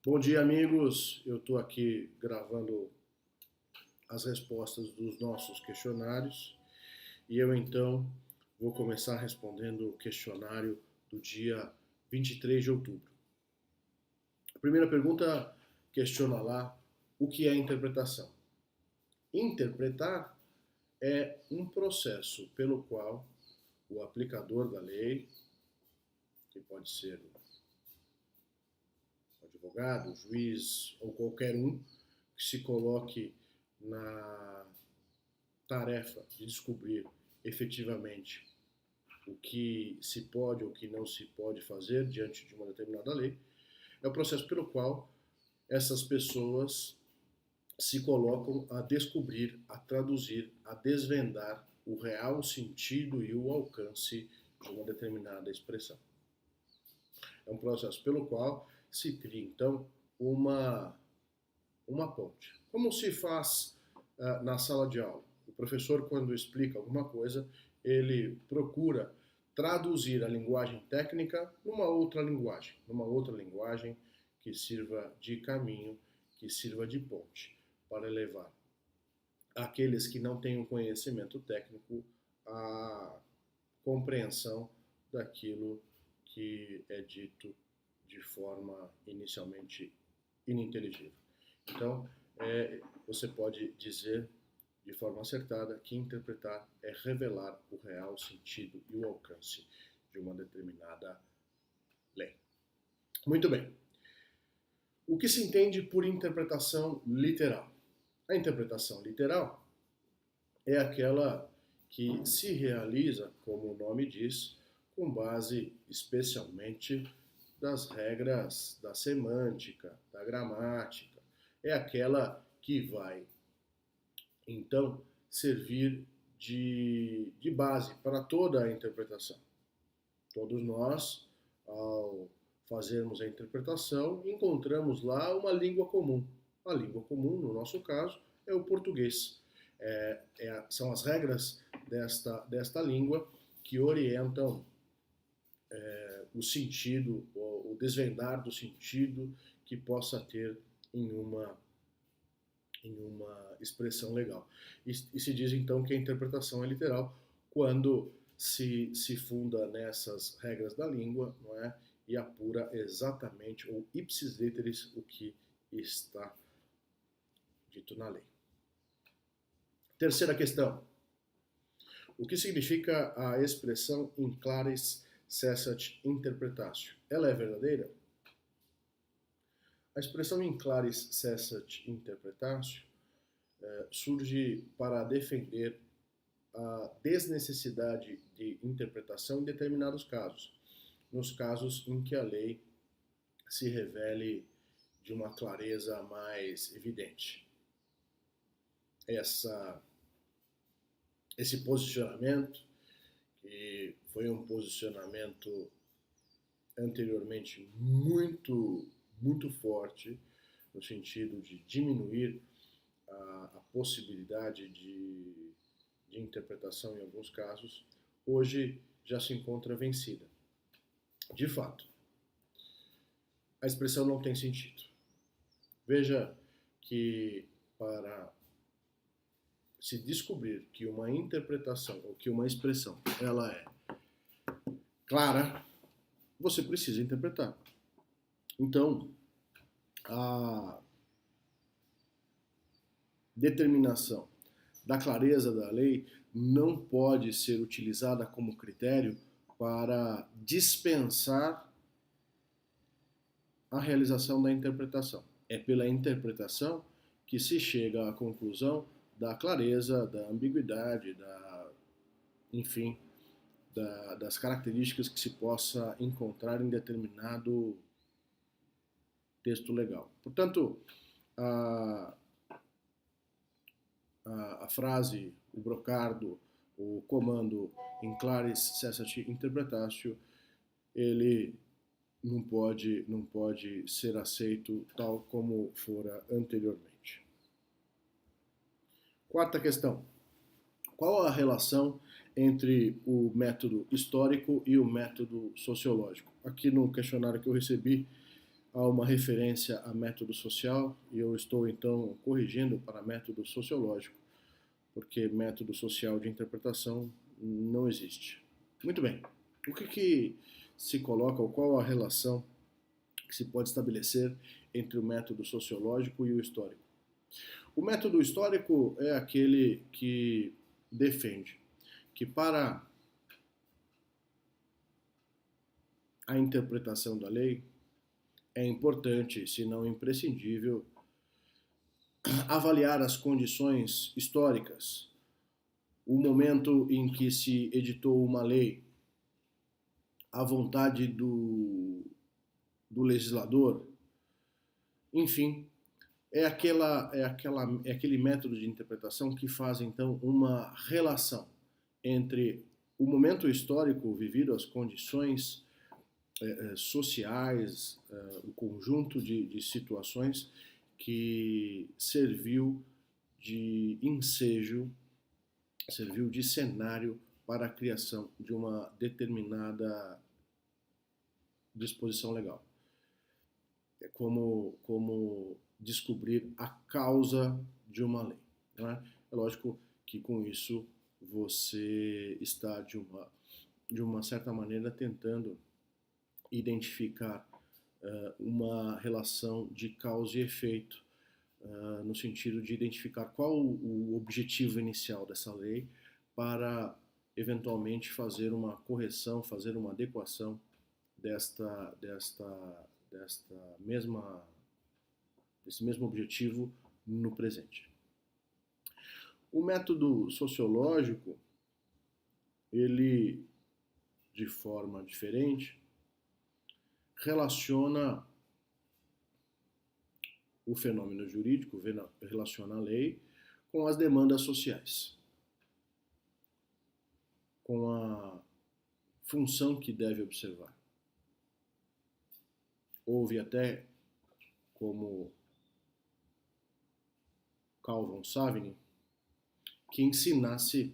Bom dia, amigos. Eu estou aqui gravando as respostas dos nossos questionários e eu então vou começar respondendo o questionário do dia 23 de outubro. A primeira pergunta questiona lá o que é interpretação. Interpretar é um processo pelo qual o aplicador da lei, que pode ser o advogado, o juiz ou qualquer um, que se coloque na tarefa de descobrir efetivamente o que se pode ou o que não se pode fazer diante de uma determinada lei, é o processo pelo qual essas pessoas se colocam a descobrir, a traduzir, a desvendar o real sentido e o alcance de uma determinada expressão. É um processo pelo qual se cria, então, uma ponte. Como se faz na sala de aula? O professor, quando explica alguma coisa, ele procura traduzir a linguagem técnica numa outra linguagem que sirva de caminho, que sirva de ponte, para levar aqueles que não têm o conhecimento técnico à compreensão daquilo que é dito de forma inicialmente ininteligível. Então, você pode dizer de forma acertada que interpretar é revelar o real sentido e o alcance de uma determinada lei. Muito bem. O que se entende por interpretação literal? A interpretação literal é aquela que se realiza, como o nome diz, com base especialmente das regras da semântica, da gramática. É aquela que vai, então, servir de base para toda a interpretação. Todos nós, ao fazermos a interpretação, encontramos lá uma língua comum. A língua comum, no nosso caso, é o português. São as regras desta língua que orientam o sentido, o desvendar do sentido que possa ter em uma expressão legal. E se diz então que a interpretação é literal quando se funda nessas regras da língua, não é? E apura exatamente, ou ipsis literis, o que está dito na lei. Terceira questão. O que significa a expressão in claris cessat interpretatio? Ela é verdadeira? A expressão in claris cessat interpretatio surge para defender a desnecessidade de interpretação em determinados casos, nos casos em que a lei se revele de uma clareza mais evidente. Esse posicionamento, que foi um posicionamento anteriormente muito forte, no sentido de diminuir a possibilidade de interpretação em alguns casos, hoje já se encontra vencida. De fato, a expressão não tem sentido. Veja que para se descobrir que uma interpretação ou que uma expressão ela é clara, você precisa interpretar. Então, a determinação da clareza da lei não pode ser utilizada como critério para dispensar a realização da interpretação. É pela interpretação que se chega à conclusão da clareza, da ambiguidade, enfim, das características que se possa encontrar em determinado texto legal. Portanto, a frase, o brocardo, o comando in claris cessat interpretatio, ele não pode ser aceito tal como fora anteriormente. Quarta questão. Qual a relação entre o método histórico e o método sociológico? Aqui no questionário que eu recebi, há uma referência a método social e eu estou então corrigindo para método sociológico, porque método social de interpretação não existe. Muito bem. O que se coloca, ou qual a relação que se pode estabelecer entre o método sociológico e o histórico? O método histórico é aquele que defende que para a interpretação da lei é importante, se não imprescindível, avaliar as condições históricas, o momento em que se editou uma lei, a vontade do legislador, enfim, é aquele método de interpretação que faz então uma relação entre o momento histórico vivido, as condições sociais, o conjunto de situações que serviu de ensejo, serviu de cenário para a criação de uma determinada disposição legal. É como descobrir a causa de uma lei. Não é? É lógico que com isso você está de uma certa maneira tentando identificar uma relação de causa e efeito, no sentido de identificar qual o objetivo inicial dessa lei para eventualmente fazer uma correção, fazer uma adequação desse mesmo objetivo no presente. O método sociológico, ele, de forma diferente, relaciona o fenômeno jurídico, relaciona a lei com as demandas sociais, com a função que deve observar. Houve até, como Carl von Savigny, que ensinasse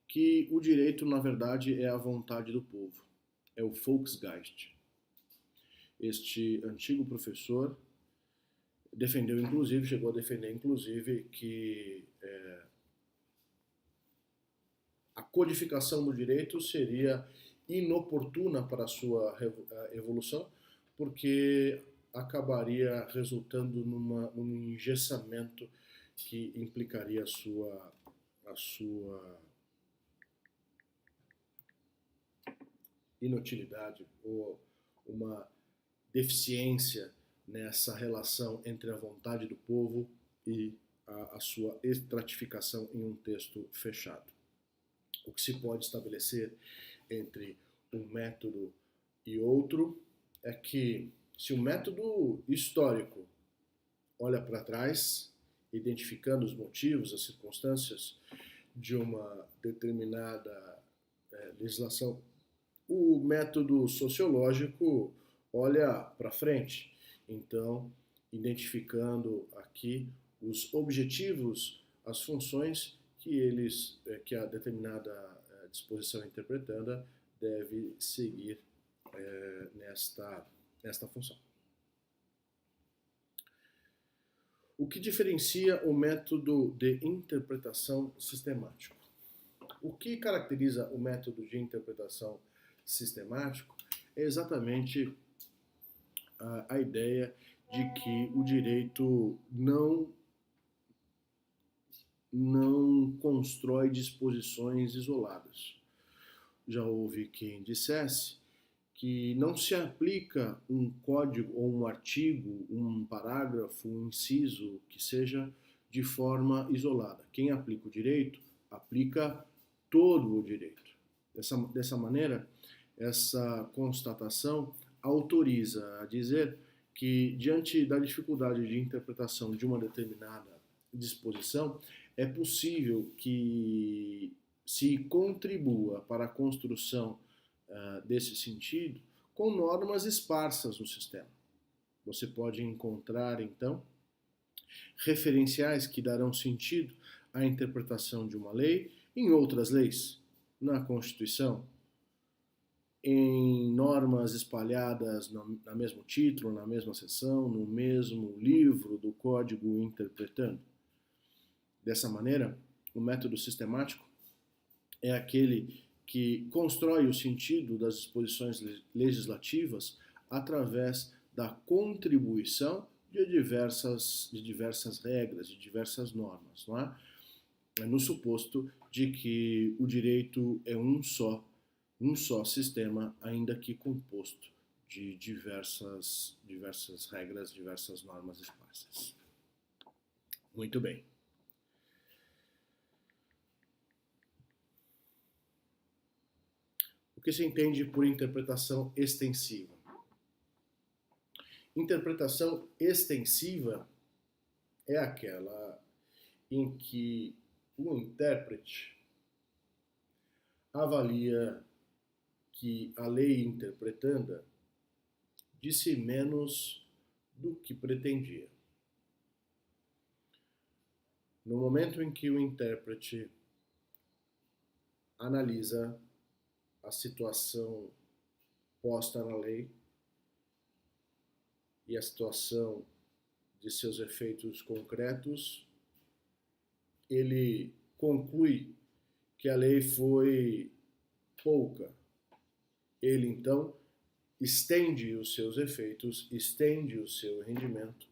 que o direito, na verdade, é a vontade do povo, é o Volksgeist. Este antigo professor chegou a defender inclusive que a codificação do direito seria inoportuna para a sua evolução, porque acabaria resultando num engessamento que implicaria a sua inutilidade ou uma deficiência nessa relação entre a vontade do povo e a sua estratificação em um texto fechado. O que se pode estabelecer entre um método e outro é que, se o método histórico olha para trás, identificando os motivos, as circunstâncias de uma determinada legislação, o método sociológico olha para frente, então, identificando aqui os objetivos, as funções que a determinada disposição interpretada deve seguir nesta função. O que diferencia o método de interpretação sistemático? O que caracteriza o método de interpretação sistemático é exatamente a ideia de que o direito não constrói disposições isoladas. Já houve quem dissesse que não se aplica um código ou um artigo, um parágrafo, um inciso, que seja de forma isolada. Quem aplica o direito, aplica todo o direito. Dessa maneira, essa constatação autoriza a dizer que, diante da dificuldade de interpretação de uma determinada disposição, é possível que se contribua para a construção desse sentido com normas esparsas no sistema. Você pode encontrar, então, referenciais que darão sentido à interpretação de uma lei em outras leis, na Constituição, em normas espalhadas no mesmo título, na mesma seção, no mesmo livro do código interpretando. Dessa maneira, o método sistemático é aquele que constrói o sentido das disposições legislativas através da contribuição de diversas regras, de diversas normas, não é? No suposto de que o direito é um só sistema, ainda que composto de diversas regras, diversas normas esparsas. Muito bem. O que se entende por interpretação extensiva? Interpretação extensiva é aquela em que o intérprete avalia que a lei interpretanda disse menos do que pretendia. No momento em que o intérprete analisa a situação posta na lei e a situação de seus efeitos concretos, ele conclui que a lei foi pouca. Ele, então, estende os seus efeitos, estende o seu rendimento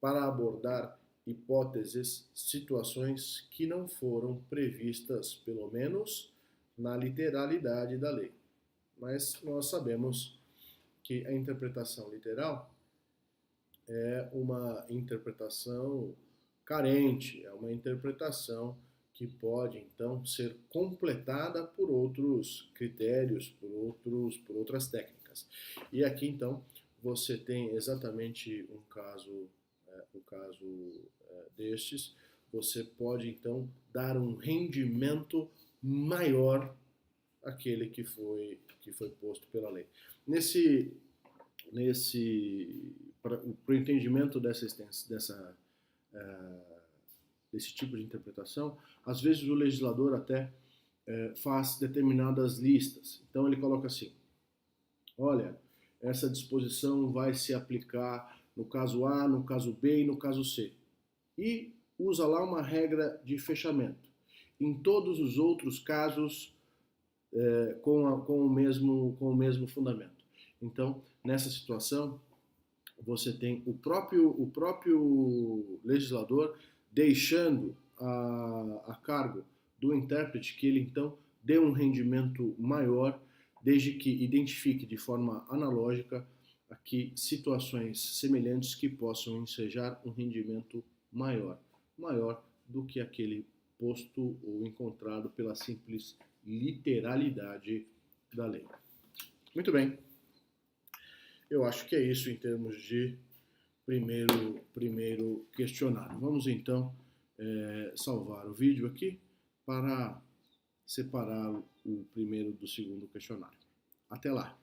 para abordar hipóteses, situações que não foram previstas, pelo menos na literalidade da lei. Mas nós sabemos que a interpretação literal é uma interpretação carente, é uma interpretação que pode então ser completada por outros critérios, por outras técnicas. E aqui então você tem exatamente um caso destes. Você pode então dar um rendimento maior àquele que foi posto pela lei. Para o entendimento desse tipo de interpretação, às vezes o legislador até faz determinadas listas. Então ele coloca assim: olha, essa disposição vai se aplicar no caso A, no caso B e no caso C. E usa lá uma regra de fechamento. Em todos os outros casos, com o mesmo fundamento. Então, nessa situação, você tem o próprio legislador deixando a cargo do intérprete que ele então dê um rendimento maior, desde que identifique de forma analógica aqui situações semelhantes que possam ensejar um rendimento maior do que aquele posto ou encontrado pela simples literalidade da lei. Muito bem. Eu acho que é isso em termos de primeiro questionário. Vamos então salvar o vídeo aqui para separar o primeiro do segundo questionário. Até lá!